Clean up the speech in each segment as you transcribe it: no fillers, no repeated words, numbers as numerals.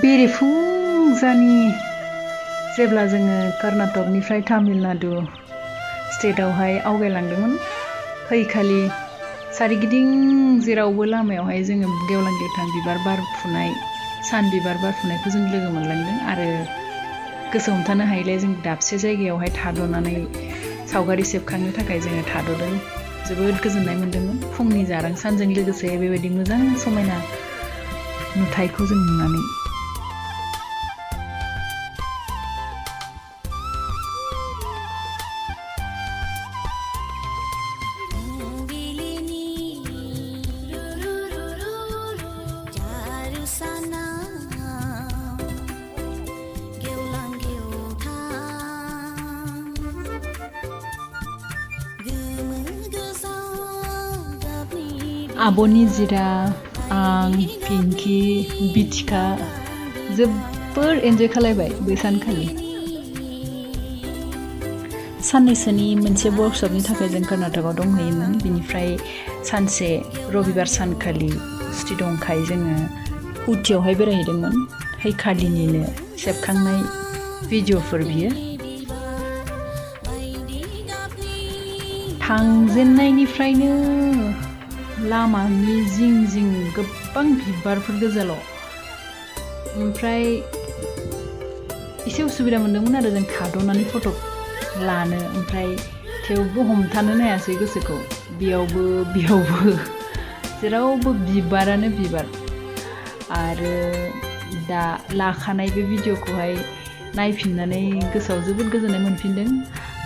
बेरेफुंजानि जेब्ला जोङो कर्नाटकनिफ्राय तामिलनाडु स्टेटआवहाय आवगायलांदोंमोन फैखालि सारिगिदिं जेरावबो लामायावहाय जोङो गेवलां गेवथां बिबार बारफुनाय सान बिबार बारफुनायखौ जों लोगो मोनलांदों आरो गोसो हमथानो हायैलाय जों दाबसे जायगायावहाय थाद'नानै सावगारि सेबखांनो थाखाय जोङो थाद'दों जोबोद गोजोननाय मोन्दोंमोन फुंनि जारां सानजों लोगोसे बेबायदि मोजां समायना नुथायखौ जों नुनानै आब'नि जिरा आं पिंकि बिथिका जोबोर एन्जय खालायबाय बे सानखालि साननैसोनि मोनसे वर्कशपनि थाखाय जों कर्नाटकआव दंहैयोमोन बिनिफ्राय सानसे रबिबार सानखालि सुटि दंखाय जोङो उटियावहाय बेरायहैदोंमोन हैखालिनिनो सेबखांनाय भिडिअफोर बियो थांजेननायनिफ्रायनो लामानि जिं जिं गोबां बिबारफोर गोजाल' ओमफ्राय एसे उसुबिदा मोन्दोंमोन आरो जों थाद'नानै फट' लानो ओमफ्राय थेवबो हमथानो हायासै गोसोखौ बेयावबो जेरावबो बिबारानो बिबार आरो दा लाखानाय बे भिडिअखौहाय नायफिननानै गोसोआव जोबोद गोजोननाय मोनफिनदों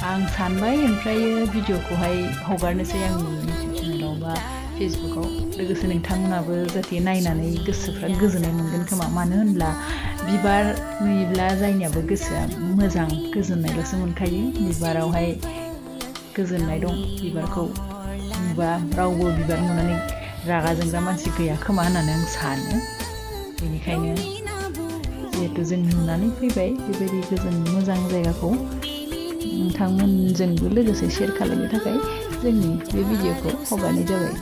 आं सानबाय ओमफ्रायो भिडिअखौहाय हगारनोसै आंनि इउटिउब चेनेलाव बा फेसबुकाव लोगोसे नोंथांमोनाबो जाहाथे नायनानै गोसोफ्रा गोजोननाय मोनगोन खोमा मानो होनब्ला बिबार नुयोब्ला जायनियाबो गोसोआ मोजां गोजोननायल'सो मोनखायो बिबारावहाय गोजोननाय दं बिबारखौ नुबा रावबो बिबार नुनानै रागा जोंग्रा मानसि गैया खोमा होननानै आं सानो बेनिखायनो जिहेथु जों नुनानै फैबाय बेबायदि गोजोन मोजां जायगाखौ नोंथांमोनजोंबो लोगोसे शेयार खालामनो थाखाय जोंनि बे भिडिअखौ हगारनाय जाबाय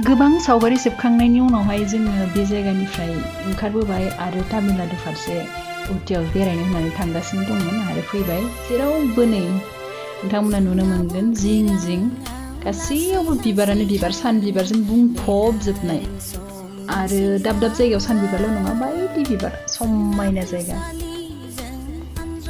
गोबां सावगारि सेबखांनायनि उनावहाय जोङो बे जायगानिफ्राय ओंखारबोबाय आरो तामिलनाडु फारसे उटियाव बेरायनो होननानै थांगासिनो दंमोन आरो फैबाय जेरावबो नै नोंथांमोना नुनो मोनगोन जिं जिं गासैयावबो बिबारानो बिबार सान बिबारजों बुंफबजोबनाय आरो दाब दाब जायगायाव सान बिबारल' नङा बायदि बिबार समायना जायगा